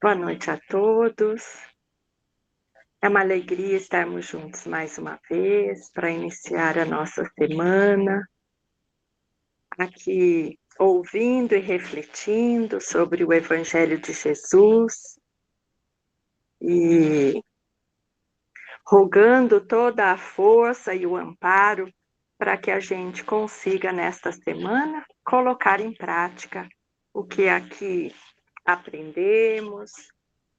Boa noite a todos. É uma alegria estarmos juntos mais uma vez para iniciar a nossa semana, aqui ouvindo e refletindo sobre o Evangelho de Jesus e rogando toda a força e o amparo para que a gente consiga, nesta semana, colocar em prática o que aqui aprendemos,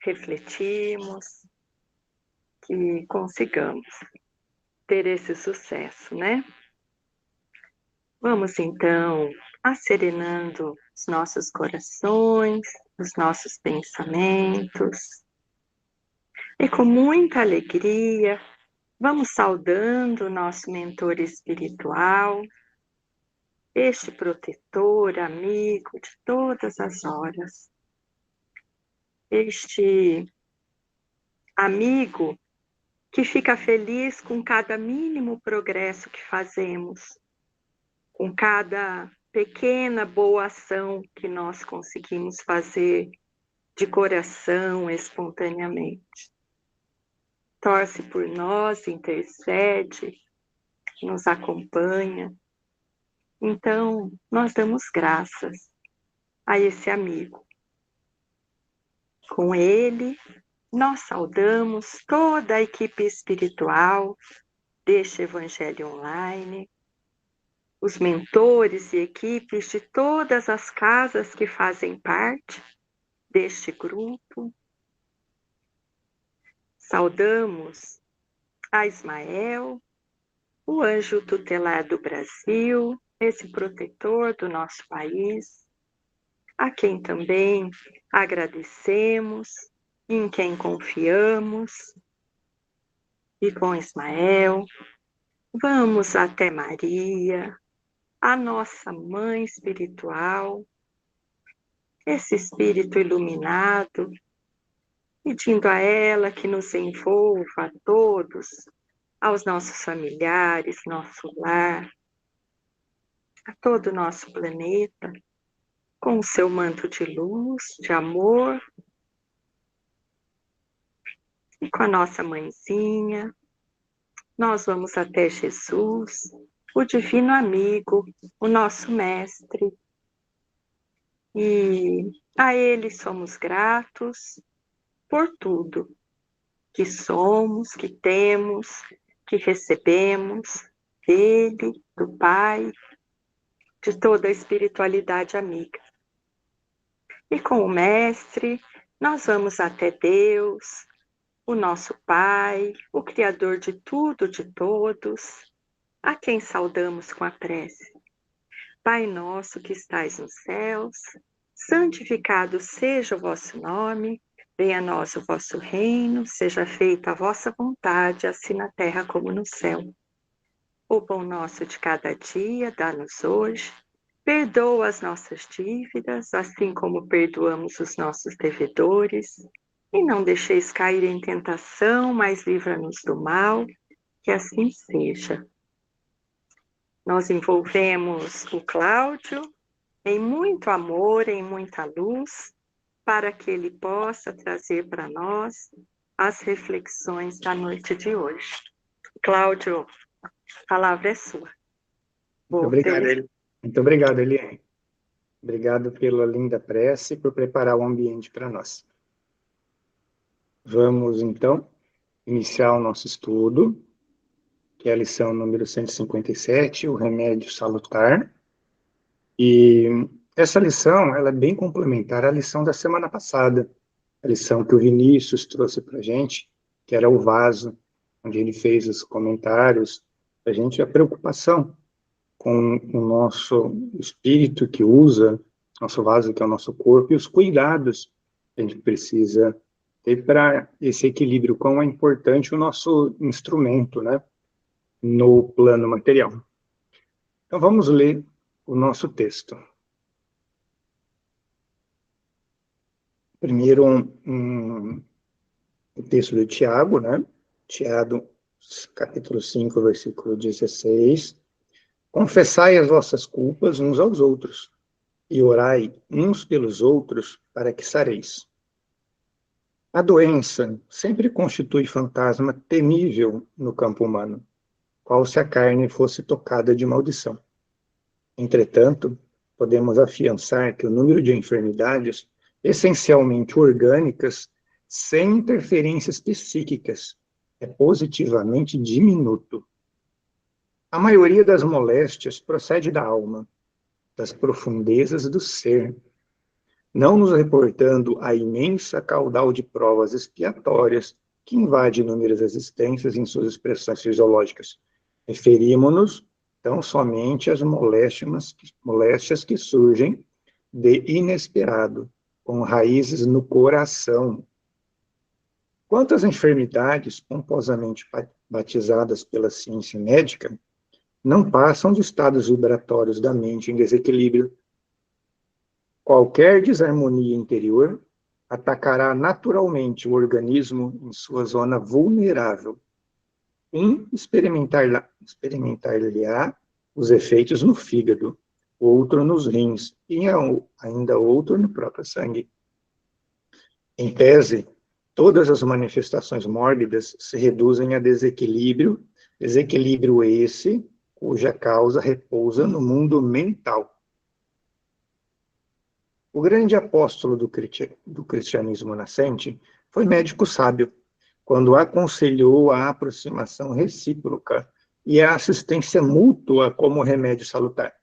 refletimos, que consigamos ter esse sucesso, né? Vamos então acerenando os nossos corações, os nossos pensamentos, e com muita alegria vamos saudando o nosso mentor espiritual, este protetor, amigo de todas as horas, este amigo que fica feliz com cada mínimo progresso que fazemos, com cada pequena boa ação que nós conseguimos fazer de coração, espontaneamente. Torce por nós, intercede, nos acompanha. Então, nós damos graças a esse amigo. Com ele, nós saudamos toda a equipe espiritual deste Evangelho Online, os mentores e equipes de todas as casas que fazem parte deste grupo. Saudamos a Ismael, o anjo tutelar do Brasil, esse protetor do nosso país, a quem também agradecemos, em quem confiamos. E com Ismael, vamos até Maria, a nossa mãe espiritual, esse espírito iluminado, pedindo a ela que nos envolva a todos, aos nossos familiares, nosso lar, a todo o nosso planeta, com o seu manto de luz, de amor, e com a nossa mãezinha, nós vamos até Jesus, o divino amigo, o nosso mestre, e a ele somos gratos por tudo que somos, que temos, que recebemos dele, do Pai, de toda a espiritualidade amiga. E com o Mestre, nós vamos até Deus, o nosso Pai, o Criador de tudo, de todos, a quem saudamos com a prece. Pai nosso que estais nos céus, santificado seja o vosso nome, venha a nós o vosso reino, seja feita a vossa vontade, assim na terra como no céu. O pão nosso de cada dia, dá-nos hoje. Perdoa as nossas dívidas, assim como perdoamos os nossos devedores. E não deixeis cair em tentação, mas livra-nos do mal, que assim seja. Nós envolvemos o Cláudio em muito amor, em muita luz, para que ele possa trazer para nós as reflexões da noite de hoje. Cláudio, a palavra é sua. Muito obrigado, Eliane. Obrigado pela linda prece e por preparar o ambiente para nós. Vamos, então, iniciar o nosso estudo, que é a lição número 157, o remédio salutar. E essa lição, ela é bem complementar à lição da semana passada, a lição que o Vinícius trouxe para a gente, que era o vaso, onde ele fez os comentários, a gente, a preocupação com o nosso espírito que usa, nosso vaso que é o nosso corpo, e os cuidados que a gente precisa ter para esse equilíbrio, quão é importante o nosso instrumento, né, no plano material. Então vamos ler o nosso texto. Primeiro o texto de Tiago, né? Tiago, capítulo 5, versículo 16. Confessai as vossas culpas uns aos outros, e orai uns pelos outros para que sareis. A doença sempre constitui fantasma temível no campo humano, qual se a carne fosse tocada de maldição. Entretanto, podemos afiançar que o número de enfermidades, essencialmente orgânicas, sem interferências psíquicas, é positivamente diminuto. A maioria das moléstias procede da alma, das profundezas do ser, não nos reportando a imensa caudal de provas expiatórias que invade inúmeras existências em suas expressões fisiológicas. Referimos-nos tão somente às moléstias que surgem de inesperado, com raízes no coração. Quanto às enfermidades pomposamente batizadas pela ciência médica, não passam de estados vibratórios da mente em desequilíbrio. Qualquer desarmonia interior atacará naturalmente o organismo em sua zona vulnerável. Um experimentar-lhe-á os efeitos no fígado, outro nos rins e ainda outro no próprio sangue. Em tese, todas as manifestações mórbidas se reduzem a desequilíbrio esse cuja causa repousa no mundo mental. O grande apóstolo do cristianismo nascente foi médico sábio, quando aconselhou a aproximação recíproca e a assistência mútua como remédio salutar.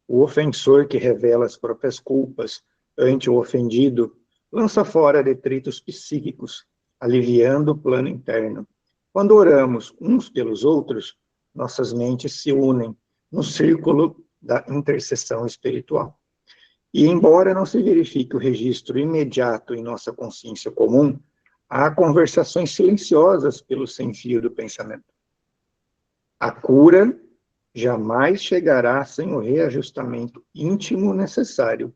O ofensor que revela as próprias culpas ante o ofendido lança fora detritos psíquicos, aliviando o plano interno. Quando oramos uns pelos outros, nossas mentes se unem no círculo da intercessão espiritual. E, embora não se verifique o registro imediato em nossa consciência comum, há conversações silenciosas pelo sem-fio do pensamento. A cura jamais chegará sem o reajustamento íntimo necessário.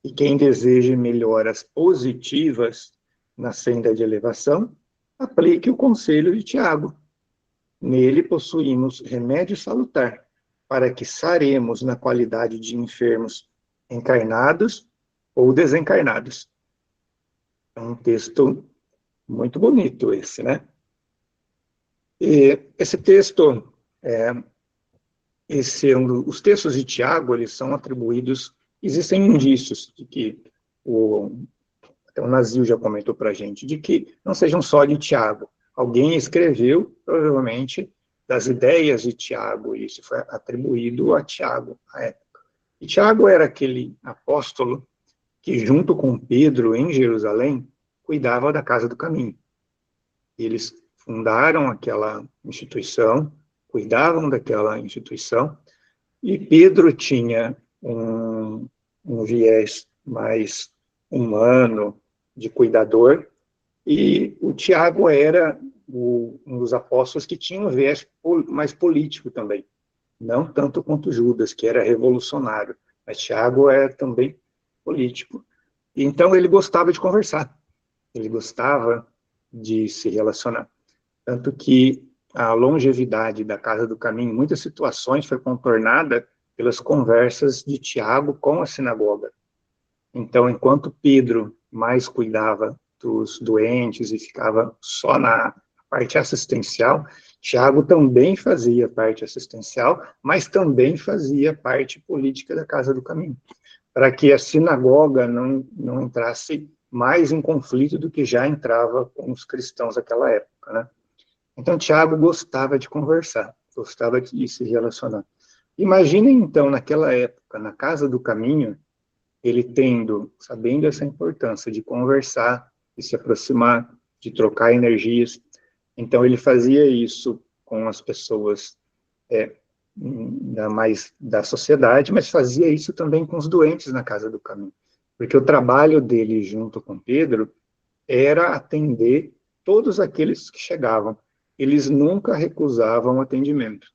E quem deseje melhoras positivas na senda de elevação, aplique o conselho de Tiago. Nele possuímos remédio salutar, para que saremos na qualidade de enfermos encarnados ou desencarnados. É um texto muito bonito esse, né? E esse texto, os textos de Tiago, eles são atribuídos, existem indícios de que, até o Nazil já comentou para a gente, de que não sejam só de Tiago. Alguém escreveu, provavelmente, das ideias de Tiago, e isso foi atribuído a Tiago, à época. E Tiago era aquele apóstolo que, junto com Pedro, em Jerusalém, cuidava da Casa do Caminho. Eles fundaram aquela instituição, cuidavam daquela instituição, e Pedro tinha um viés mais humano, de cuidador, e o Tiago era um dos apóstolos que tinha um viés mais político também. Não tanto quanto Judas, que era revolucionário, mas Tiago é também político. Então ele gostava de conversar, ele gostava de se relacionar. Tanto que a longevidade da Casa do Caminho, em muitas situações, foi contornada pelas conversas de Tiago com a sinagoga. Então, enquanto Pedro mais cuidava dos doentes e ficava só na parte assistencial, Tiago também fazia parte assistencial, mas também fazia parte política da Casa do Caminho, para que a sinagoga não entrasse mais em conflito do que já entrava com os cristãos daquela época, né? Então, Tiago gostava de conversar, gostava de se relacionar. Imaginem, então, naquela época, na Casa do Caminho, ele sabendo essa importância de conversar, de se aproximar, de trocar energias. Então, ele fazia isso com as pessoas da sociedade, mas fazia isso também com os doentes na Casa do Caminho. Porque o trabalho dele, junto com Pedro, era atender todos aqueles que chegavam. Eles nunca recusavam atendimento.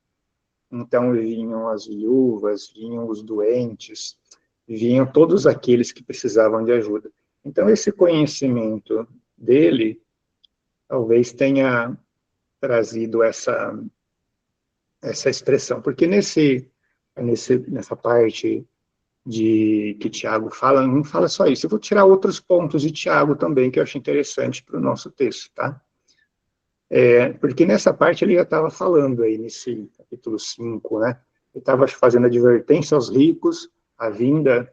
Então, vinham as viúvas, vinham os doentes, vinham todos aqueles que precisavam de ajuda. Então, esse conhecimento dele talvez tenha trazido essa expressão, porque nessa parte que Tiago fala, não fala só isso. Eu vou tirar outros pontos de Tiago também, que eu acho interessante para o nosso texto, tá? Porque nessa parte ele já estava falando aí, nesse capítulo 5, né? Ele estava fazendo advertência aos ricos, a vinda,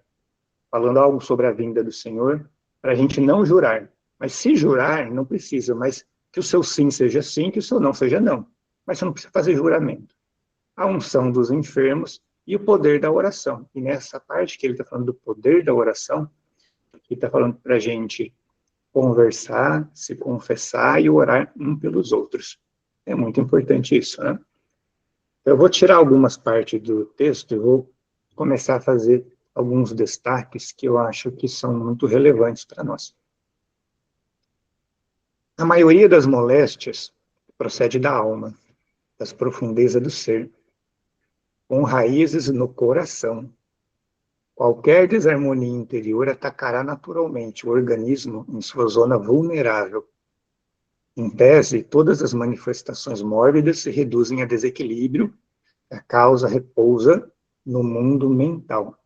falando algo sobre a vinda do Senhor, para a gente não jurar. Mas se jurar, não precisa, mas que o seu sim seja sim, que o seu não seja não. Mas você não precisa fazer juramento. A unção dos enfermos e o poder da oração. E nessa parte que ele está falando do poder da oração, ele está falando para a gente conversar, se confessar e orar um pelos outros. É muito importante isso, né? Eu vou tirar algumas partes do texto e vou começar a fazer alguns destaques que eu acho que são muito relevantes para nós. A maioria das moléstias procede da alma, das profundezas do ser, com raízes no coração. Qualquer desarmonia interior atacará naturalmente o organismo em sua zona vulnerável. Em tese, todas as manifestações mórbidas se reduzem a desequilíbrio, a causa repousa no mundo mental.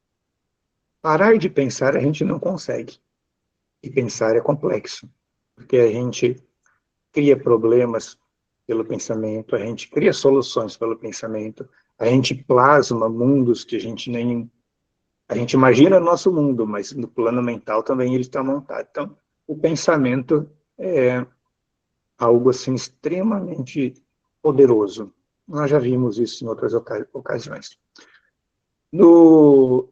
Parar de pensar a gente não consegue. E pensar é complexo, porque a gente cria problemas pelo pensamento, a gente cria soluções pelo pensamento, a gente plasma mundos que a gente nem... A gente imagina o nosso mundo, mas no plano mental também ele está montado. Então, o pensamento é algo assim extremamente poderoso. Nós já vimos isso em outras ocasiões.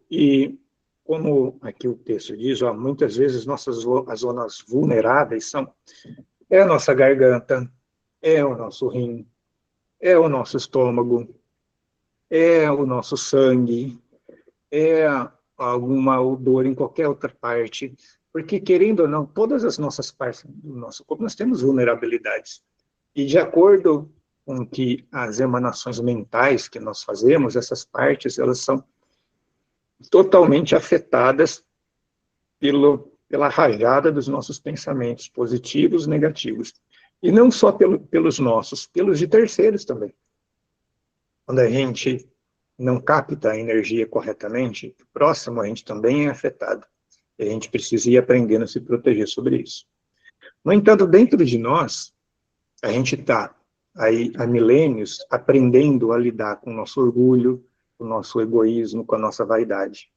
E como aqui o texto diz, muitas vezes as zonas vulneráveis são a nossa garganta, é o nosso rim, é o nosso estômago, é o nosso sangue, é alguma dor em qualquer outra parte, porque, querendo ou não, todas as nossas partes do nosso corpo, nós temos vulnerabilidades. E de acordo com que as emanações mentais que nós fazemos, essas partes, elas são totalmente afetadas pela rajada dos nossos pensamentos positivos e negativos. E não só pelos nossos, pelos de terceiros também. Quando a gente não capta a energia corretamente, o próximo a gente também é afetado. E a gente precisa ir aprendendo a se proteger sobre isso. No entanto, dentro de nós, a gente está aí há milênios aprendendo a lidar com o nosso orgulho, com o nosso egoísmo, com a nossa vaidade.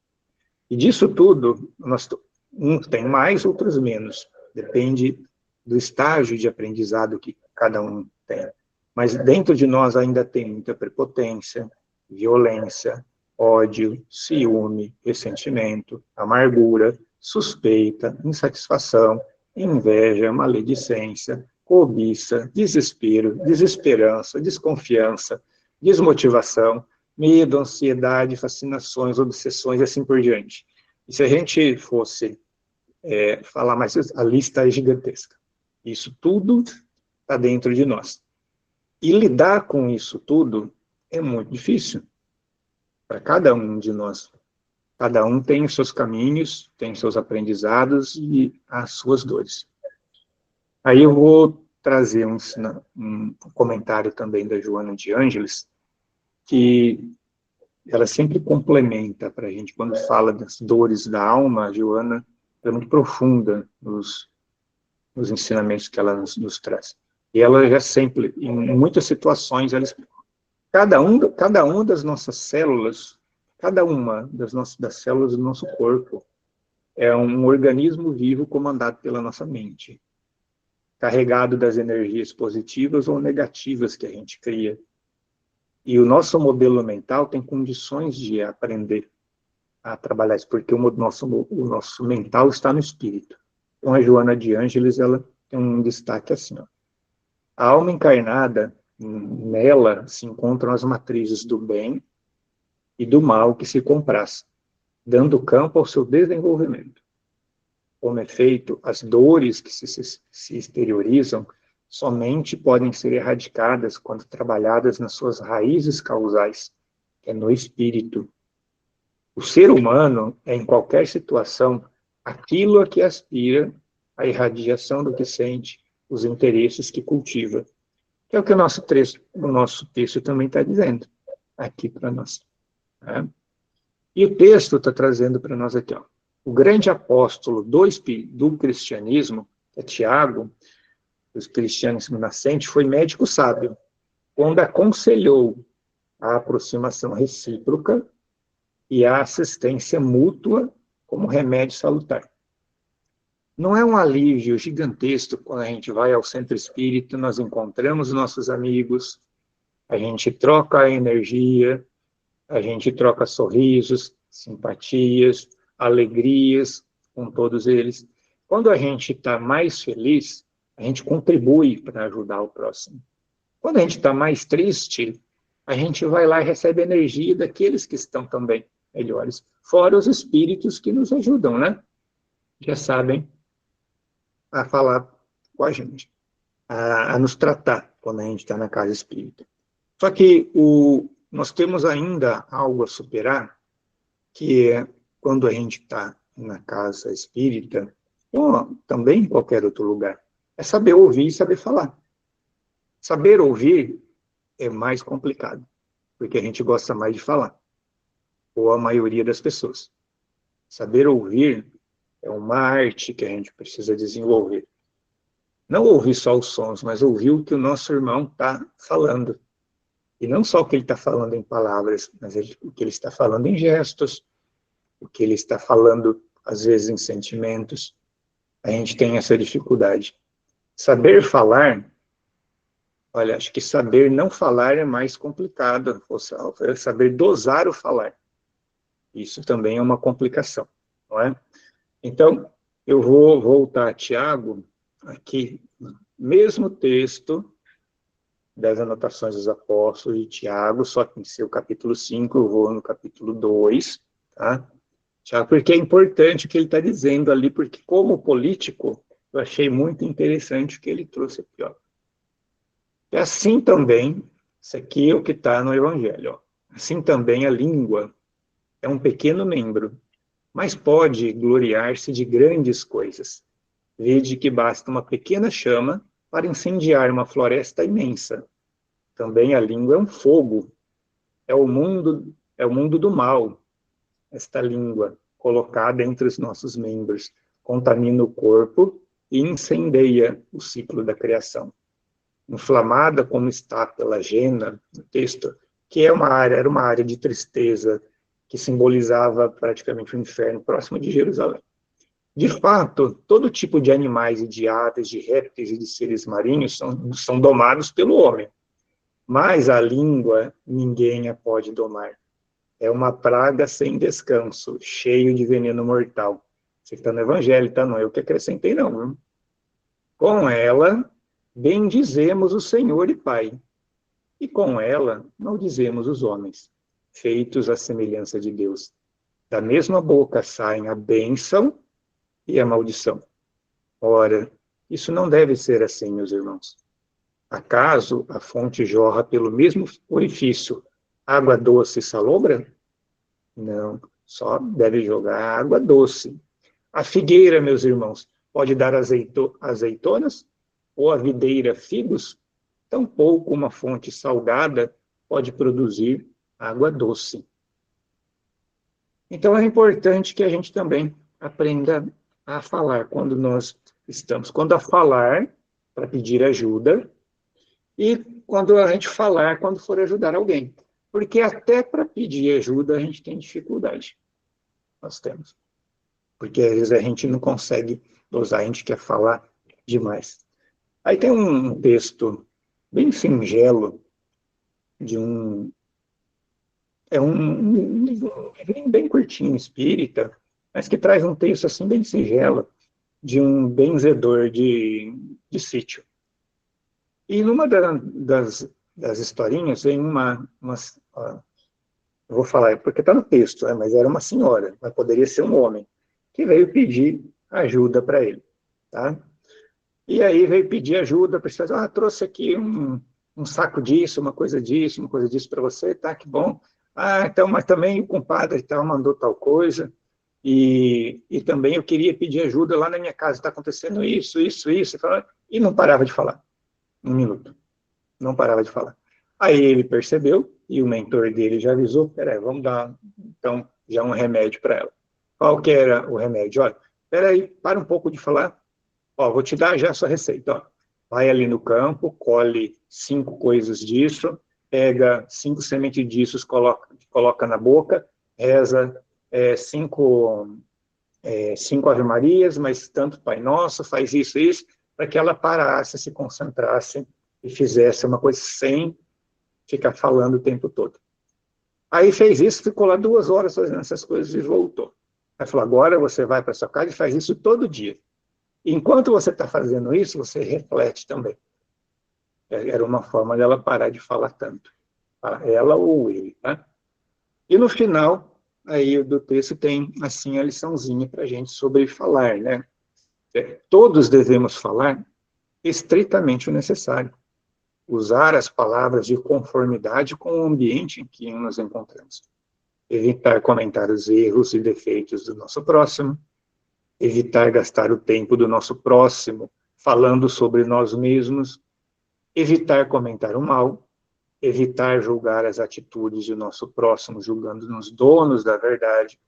E disso tudo, uns têm mais, outros menos. Depende do estágio de aprendizado que cada um tem. Mas dentro de nós ainda tem muita prepotência, violência, ódio, ciúme, ressentimento, amargura, suspeita, insatisfação, inveja, maledicência, cobiça, desespero, desesperança, desconfiança, desmotivação, medo, ansiedade, fascinações, obsessões e assim por diante. E se a gente fosse falar mais, a lista é gigantesca. Isso tudo está dentro de nós. E lidar com isso tudo é muito difícil para cada um de nós. Cada um tem os seus caminhos, tem os seus aprendizados e as suas dores. Aí eu vou trazer um comentário também da Joana de Ângeles, que ela sempre complementa para a gente, quando fala das dores da alma, a Joana é muito profunda nos ensinamentos que ela nos traz. E ela já sempre, em muitas situações, ela explica. Cada uma das nossas células, cada uma das células do nosso corpo é um organismo vivo comandado pela nossa mente, carregado das energias positivas ou negativas que a gente cria. E o nosso modelo mental tem condições de aprender a trabalhar isso, porque o nosso mental está no espírito. Então, a Joana de Ângeles, ela tem um destaque assim, ó. A alma encarnada, nela se encontram as matrizes do bem e do mal que se compraz, dando campo ao seu desenvolvimento. Como efeito, as dores que se exteriorizam somente podem ser erradicadas quando trabalhadas nas suas raízes causais, que é no espírito. O ser humano é, em qualquer situação, aquilo a que aspira, a irradiação do que sente, os interesses que cultiva. Que é o que o nosso texto também está dizendo aqui para nós. Né? E o texto está trazendo para nós aqui, ó, o grande apóstolo do cristianismo, que é Tiago, do cristianismo nascente, foi médico sábio, quando aconselhou a aproximação recíproca e a assistência mútua como remédio salutar. Não é um alívio gigantesco quando a gente vai ao centro espírita, nós encontramos nossos amigos, a gente troca a energia, a gente troca sorrisos, simpatias, alegrias com todos eles. Quando a gente está mais feliz, a gente contribui para ajudar o próximo. Quando a gente está mais triste, a gente vai lá e recebe energia daqueles que estão também melhores, fora os espíritos que nos ajudam, né? Já sabem a falar com a gente, a nos tratar quando a gente está na casa espírita. Só que nós temos ainda algo a superar, que é quando a gente está na casa espírita, ou também em qualquer outro lugar, é saber ouvir e saber falar. Saber ouvir é mais complicado, porque a gente gosta mais de falar, ou a maioria das pessoas. Saber ouvir é uma arte que a gente precisa desenvolver. Não ouvir só os sons, mas ouvir o que o nosso irmão está falando. E não só o que ele está falando em palavras, mas o que ele está falando em gestos, o que ele está falando, às vezes, em sentimentos. A gente tem essa dificuldade. Saber falar, olha, acho que saber não falar é mais complicado. É saber dosar o falar. Isso também é uma complicação, não é? Então, eu vou voltar a Tiago, aqui, mesmo texto das anotações dos apóstolos de Tiago, só que em seu capítulo 5, eu vou no capítulo 2, tá? Tiago, porque é importante o que ele está dizendo ali, porque como político, eu achei muito interessante o que ele trouxe aqui, ó. E assim também, isso aqui é o que está no Evangelho, ó. Assim também a língua é um pequeno membro, mas pode gloriar-se de grandes coisas. Vede que basta uma pequena chama para incendiar uma floresta imensa. Também a língua é um fogo, é o mundo do mal. Esta língua, colocada entre os nossos membros, contamina o corpo e incendeia o ciclo da criação. Inflamada como está pela Gena, no texto, que era uma área de tristeza, que simbolizava praticamente o inferno próximo de Jerusalém. De fato, todo tipo de animais e de aves, de répteis e de seres marinhos são domados pelo homem. Mas a língua ninguém a pode domar. É uma praga sem descanso, cheio de veneno mortal. Você está no Evangelho, tá? Não é eu que acrescentei, não. Viu? Com ela, bendizemos o Senhor e Pai. E com ela, maldizemos os homens, feitos à semelhança de Deus. Da mesma boca saem a bênção e a maldição. Ora, isso não deve ser assim, meus irmãos. Acaso a fonte jorra pelo mesmo orifício água doce e salobra? Não, só deve jogar água doce. A figueira, meus irmãos, pode dar azeitonas? Ou a videira figos? Tampouco uma fonte salgada pode produzir água doce. Então é importante que a gente também aprenda a falar quando nós estamos. Quando a falar, para pedir ajuda, e quando a gente falar, quando for ajudar alguém. Porque até para pedir ajuda a gente tem dificuldade. Nós temos. Porque às vezes a gente não consegue dosar, a gente quer falar demais. Aí tem um texto bem singelo, de um livro bem curtinho, espírita, mas que traz um texto assim bem singelo, de um benzedor de sítio. E numa das historinhas vem eu vou falar, porque está no texto, né, mas era uma senhora, mas poderia ser um homem, que veio pedir ajuda para ele. Tá? E aí veio pedir ajuda, precisa, trouxe aqui um saco disso, uma coisa disso para você, tá, que bom. Então, mas também o compadre tal mandou tal coisa, e também eu queria pedir ajuda lá na minha casa, está acontecendo isso, e não parava de falar, um minuto, não parava de falar. Aí ele percebeu, e o mentor dele já avisou, peraí, vamos dar, então, já um remédio para ela. Qual que era o remédio? Olha, espera aí, para um pouco de falar. Ó, vou te dar já a sua receita. Ó. Vai ali no campo, colhe 5 coisas disso, pega 5 sementes disso, coloca na boca, reza 5 Ave Marias, mas tanto Pai Nosso, faz isso e isso, para que ela parasse, se concentrasse e fizesse uma coisa sem ficar falando o tempo todo. Aí fez isso, ficou lá 2 horas fazendo essas coisas e voltou. Aí falou, agora você vai para sua casa e faz isso todo dia. Enquanto você está fazendo isso, você reflete também. Era uma forma dela parar de falar tanto. Ela ou ele, tá? E no final, aí do texto tem, assim, a liçãozinha para a gente sobre falar, né? Todos devemos falar estritamente o necessário. Usar as palavras de conformidade com o ambiente em que nos encontramos. Evitar comentar os erros e defeitos do nosso próximo. Evitar gastar o tempo do nosso próximo falando sobre nós mesmos. Evitar comentar o mal. Evitar julgar as atitudes do nosso próximo, julgando-nos donos da verdade.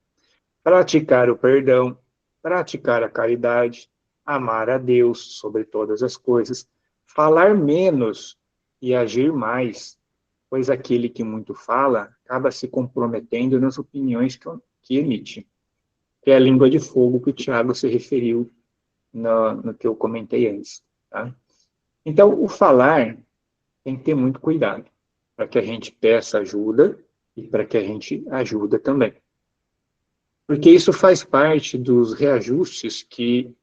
Praticar o perdão. Praticar a caridade. Amar a Deus sobre todas as coisas. Falar menos e agir mais, pois aquele que muito fala acaba se comprometendo nas opiniões que emite, que é a língua de fogo que o Tiago se referiu no que eu comentei antes. Tá? Então, o falar tem que ter muito cuidado, para que a gente peça ajuda e para que a gente ajuda também. Porque isso faz parte dos reajustes que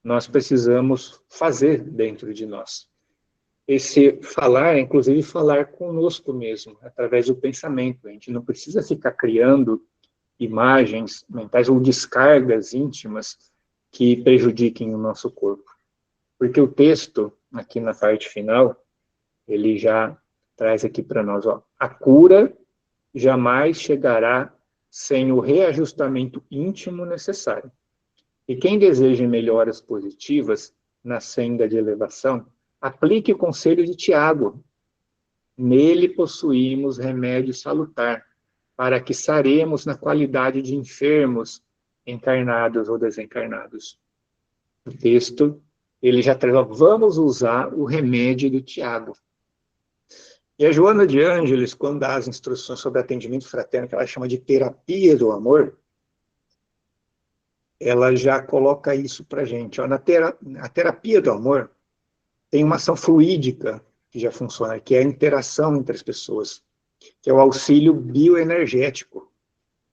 nós precisamos fazer dentro de nós. Esse falar, inclusive falar conosco mesmo, através do pensamento. A gente não precisa ficar criando imagens mentais ou descargas íntimas que prejudiquem o nosso corpo. Porque o texto, aqui na parte final, ele já traz aqui para nós, ó, a cura jamais chegará sem o reajustamento íntimo necessário. E quem deseja melhoras positivas na senda de elevação, aplique o conselho de Tiago. Nele possuímos remédio salutar, para que saremos na qualidade de enfermos, encarnados ou desencarnados. O texto, ele já traz, vamos usar o remédio do Tiago. E a Joana de Ângeles, quando dá as instruções sobre atendimento fraterno, que ela chama de terapia do amor, ela já coloca isso para a gente. Ó, a terapia do amor tem uma ação fluídica que já funciona, que é a interação entre as pessoas, que é o auxílio bioenergético,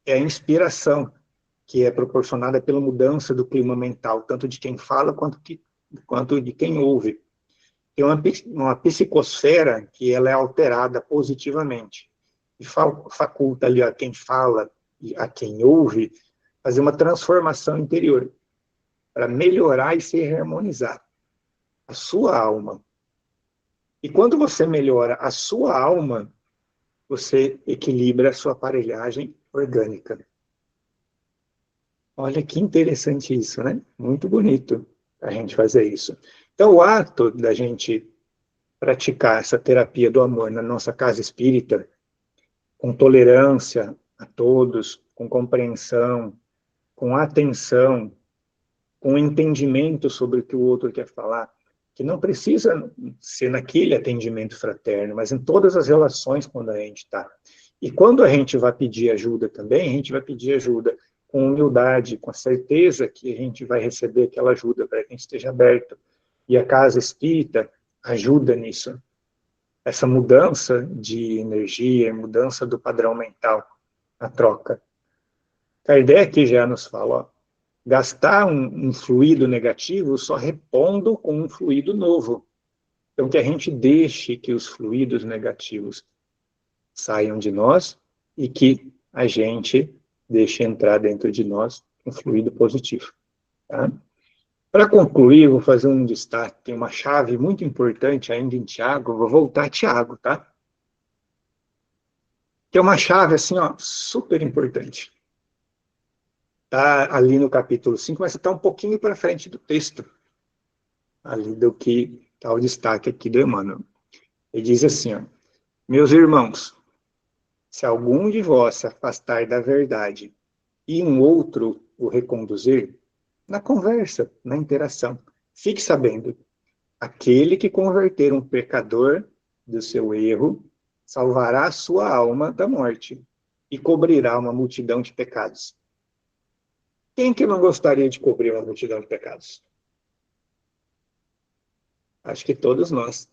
é a inspiração, que é proporcionada pela mudança do clima mental, tanto de quem fala quanto de quem ouve. Tem uma psicosfera que ela é alterada positivamente, e faculta ali a quem fala e a quem ouve fazer uma transformação interior, para melhorar e se harmonizar a sua alma. E quando você melhora a sua alma, você equilibra a sua aparelhagem orgânica. Olha que interessante isso, né? Muito bonito a gente fazer isso. Então, o ato da gente praticar essa terapia do amor na nossa casa espírita, com tolerância a todos, com compreensão, com atenção, com entendimento sobre o que o outro quer falar, que não precisa ser naquele atendimento fraterno, mas em todas as relações quando a gente está. E quando a gente vai pedir ajuda também, a gente vai pedir ajuda com humildade, com a certeza que a gente vai receber aquela ajuda, para que a gente esteja aberto. E a casa espírita ajuda nisso. Essa mudança de energia, mudança do padrão mental, a troca. Kardec já nos fala, ó, gastar um fluido negativo só repondo com um fluido novo. Então, que a gente deixe que os fluidos negativos saiam de nós e que a gente deixe entrar dentro de nós um fluido positivo. Tá? Para concluir, vou fazer um destaque. Tem uma chave muito importante ainda em Tiago. Vou voltar a Tiago, tá? Que é uma chave, assim, ó, super importante. Está ali no capítulo 5, mas está um pouquinho para frente do texto, ali do que está o destaque aqui do Emmanuel. Ele diz assim, ó, meus irmãos, se algum de vós se afastar da verdade e um outro o reconduzir, na conversa, na interação. Fique sabendo, aquele que converter um pecador do seu erro, salvará a sua alma da morte e cobrirá uma multidão de pecados. Quem que não gostaria de cobrir uma multidão de pecados? Acho que todos nós.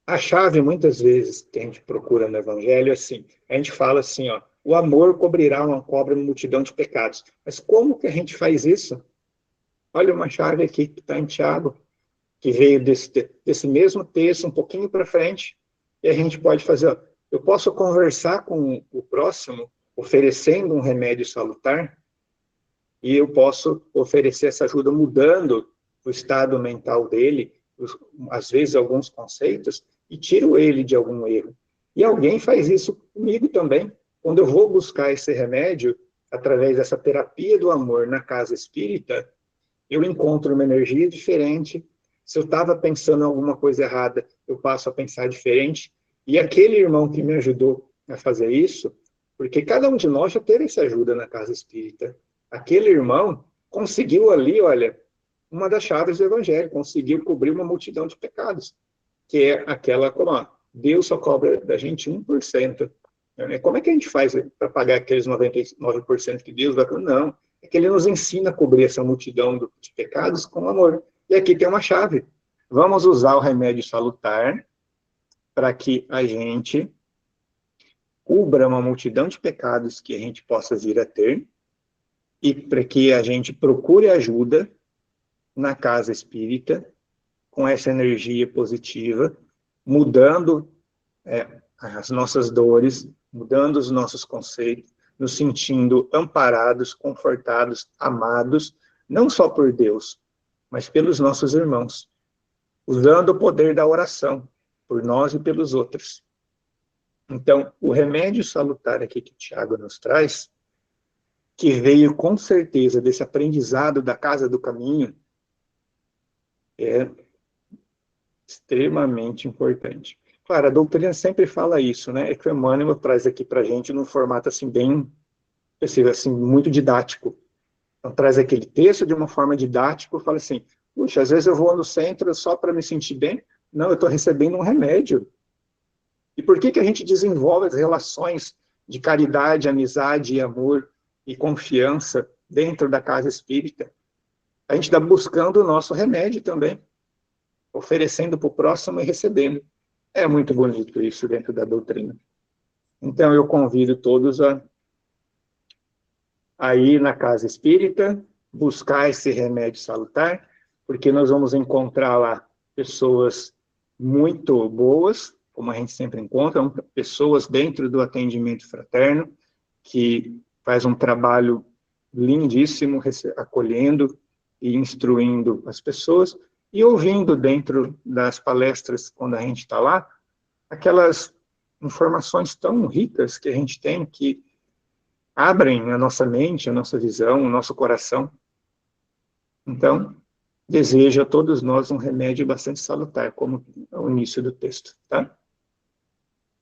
A chave, muitas vezes, que a gente procura no Evangelho é assim, a gente fala assim, ó, o amor cobre uma multidão de pecados. Mas como que a gente faz isso? Olha uma chave aqui que está em Tiago, que veio desse mesmo texto, um pouquinho para frente, e a gente pode fazer, ó, eu posso conversar com o próximo, oferecendo um remédio salutar, e eu posso oferecer essa ajuda mudando o estado mental dele, às vezes alguns conceitos, e tiro ele de algum erro. E alguém faz isso comigo também. Quando eu vou buscar esse remédio, através dessa terapia do amor na casa espírita, eu encontro uma energia diferente. Se eu estava pensando em alguma coisa errada, eu passo a pensar diferente. E aquele irmão que me ajudou a fazer isso, porque cada um de nós já teve essa ajuda na casa espírita. Aquele irmão conseguiu ali, olha, uma das chaves do evangelho, conseguiu cobrir uma multidão de pecados, que é aquela, como, ó, Deus só cobra da gente 1%. Como é que a gente faz para pagar aqueles 99% que Deus vai... Não, é que ele nos ensina a cobrir essa multidão de pecados com amor. E aqui tem uma chave. Vamos usar o remédio salutar para que a gente cubra uma multidão de pecados que a gente possa vir a ter e para que a gente procure ajuda na casa espírita com essa energia positiva, mudando as nossas dores, mudando os nossos conceitos, nos sentindo amparados, confortados, amados, não só por Deus, mas pelos nossos irmãos, usando o poder da oração, por nós e pelos outros. Então, o remédio salutar aqui que o Tiago nos traz, que veio com certeza desse aprendizado da Casa do Caminho, é extremamente importante. Claro, a doutrina sempre fala isso, né? É que o Emmanuel traz aqui para a gente num formato assim bem, assim, muito didático. Então, traz aquele texto de uma forma didática, fala assim, puxa, às vezes eu vou no centro só para me sentir bem. Não, eu estou recebendo um remédio. E por que a gente desenvolve as relações de caridade, amizade, amor e confiança dentro da casa espírita? A gente está buscando o nosso remédio também, oferecendo para o próximo e recebendo. É muito bonito isso dentro da doutrina. Então, eu convido todos a ir na casa espírita, buscar esse remédio salutar, porque nós vamos encontrar lá pessoas muito boas, como a gente sempre encontra, pessoas dentro do atendimento fraterno, que faz um trabalho lindíssimo, acolhendo e instruindo as pessoas, e ouvindo dentro das palestras, quando a gente está lá, aquelas informações tão ricas que a gente tem, que abrem a nossa mente, a nossa visão, o nosso coração. Então, desejo a todos nós um remédio bastante salutar, como é o início do texto, tá?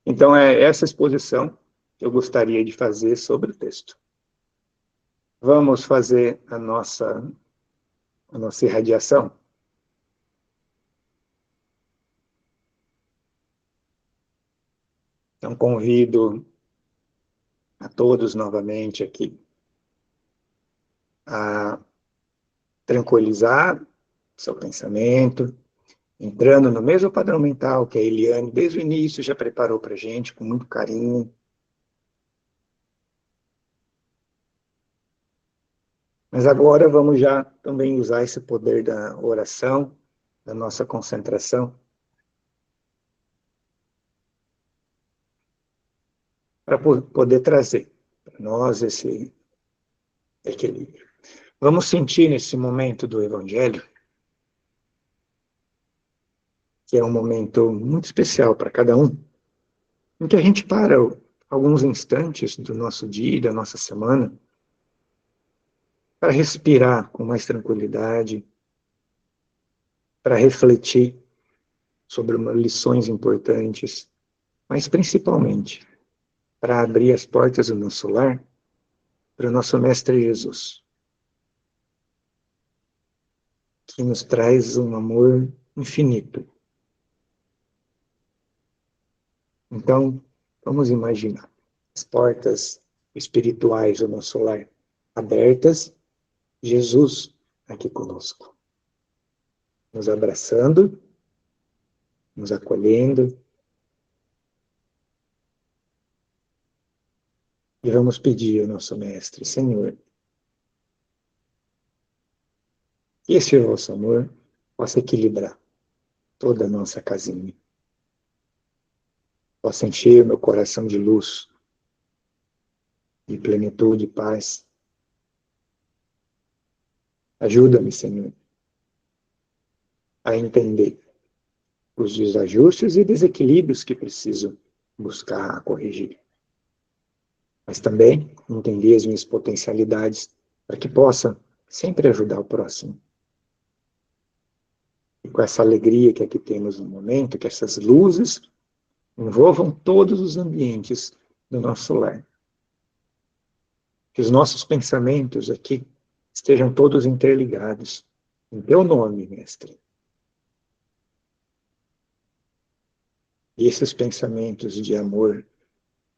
Então, é essa exposição que eu gostaria de fazer sobre o texto. Vamos fazer a nossa irradiação? Então, convido a todos novamente aqui a tranquilizar seu pensamento, entrando no mesmo padrão mental que a Eliane, desde o início, já preparou para a gente, com muito carinho. Mas agora vamos já também usar esse poder da oração, da nossa concentração, para poder trazer para nós esse equilíbrio. Vamos sentir nesse momento do Evangelho, que é um momento muito especial para cada um, em que a gente para alguns instantes do nosso dia, da nossa semana, para respirar com mais tranquilidade, para refletir sobre lições importantes, mas principalmente para abrir as portas do nosso lar, para o nosso Mestre Jesus, que nos traz um amor infinito. Então, vamos imaginar as portas espirituais do nosso lar abertas, Jesus aqui conosco, nos abraçando, nos acolhendo, e vamos pedir ao nosso Mestre, Senhor, que esse vosso amor possa equilibrar toda a nossa casinha, possa encher meu coração de luz, de plenitude e paz. Ajuda-me, Senhor, a entender os desajustes e desequilíbrios que preciso buscar corrigir. Mas também entender as minhas potencialidades para que possa sempre ajudar o próximo. E com essa alegria que aqui temos no momento, que essas luzes envolvam todos os ambientes do nosso lar. Que os nossos pensamentos aqui estejam todos interligados. Em teu nome, Mestre. E esses pensamentos de amor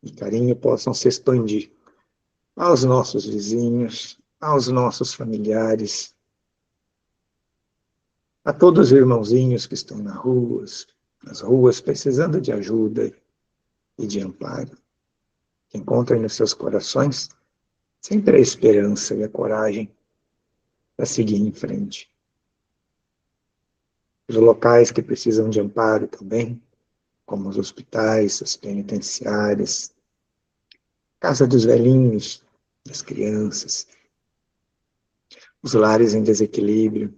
e carinho possam se expandir aos nossos vizinhos, aos nossos familiares, a todos os irmãozinhos que estão nas ruas, precisando de ajuda e de amparo. Que encontrem nos seus corações sempre a esperança e a coragem para seguir em frente. Os locais que precisam de amparo também, como os hospitais, as penitenciárias, casa dos velhinhos, das crianças, os lares em desequilíbrio,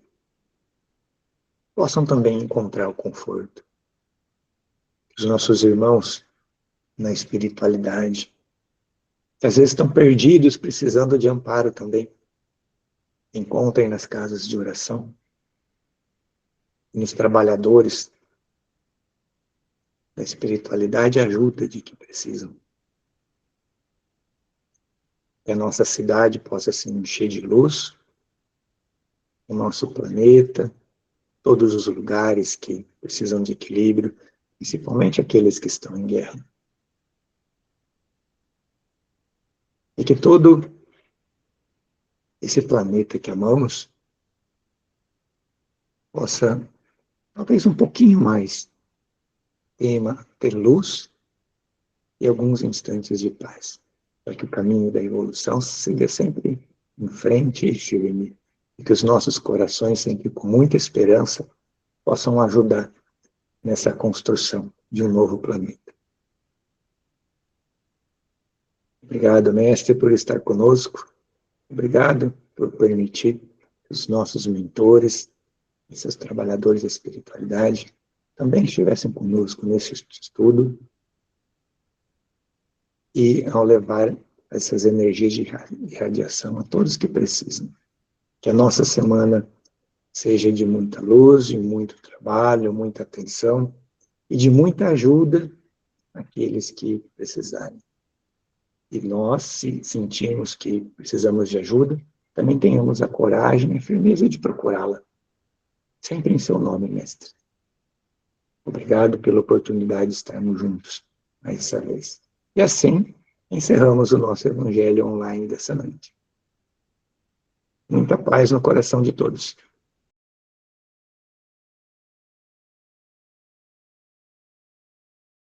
possam também encontrar o conforto. Os nossos irmãos na espiritualidade, que às vezes estão perdidos, precisando de amparo também, encontrem nas casas de oração, nos trabalhadores da espiritualidade, a ajuda de que precisam. Que a nossa cidade possa se encher de luz, o nosso planeta, todos os lugares que precisam de equilíbrio, principalmente aqueles que estão em guerra. E que todo esse planeta que amamos possa, talvez um pouquinho mais, ter luz e alguns instantes de paz, para que o caminho da evolução siga sempre em frente e firme, e que os nossos corações, sempre com muita esperança, possam ajudar nessa construção de um novo planeta. Obrigado, Mestre, por estar conosco. Obrigado por permitir que os nossos mentores, esses trabalhadores da espiritualidade, também estivessem conosco nesse estudo e ao levar essas energias de irradiação a todos que precisam. Que a nossa semana seja de muita luz, de muito trabalho, muita atenção e de muita ajuda àqueles que precisarem. E nós, se sentirmos que precisamos de ajuda, também tenhamos a coragem e a firmeza de procurá-la. Sempre em seu nome, Mestre. Obrigado pela oportunidade de estarmos juntos mais essa vez. E assim, encerramos o nosso Evangelho online dessa noite. Muita paz no coração de todos.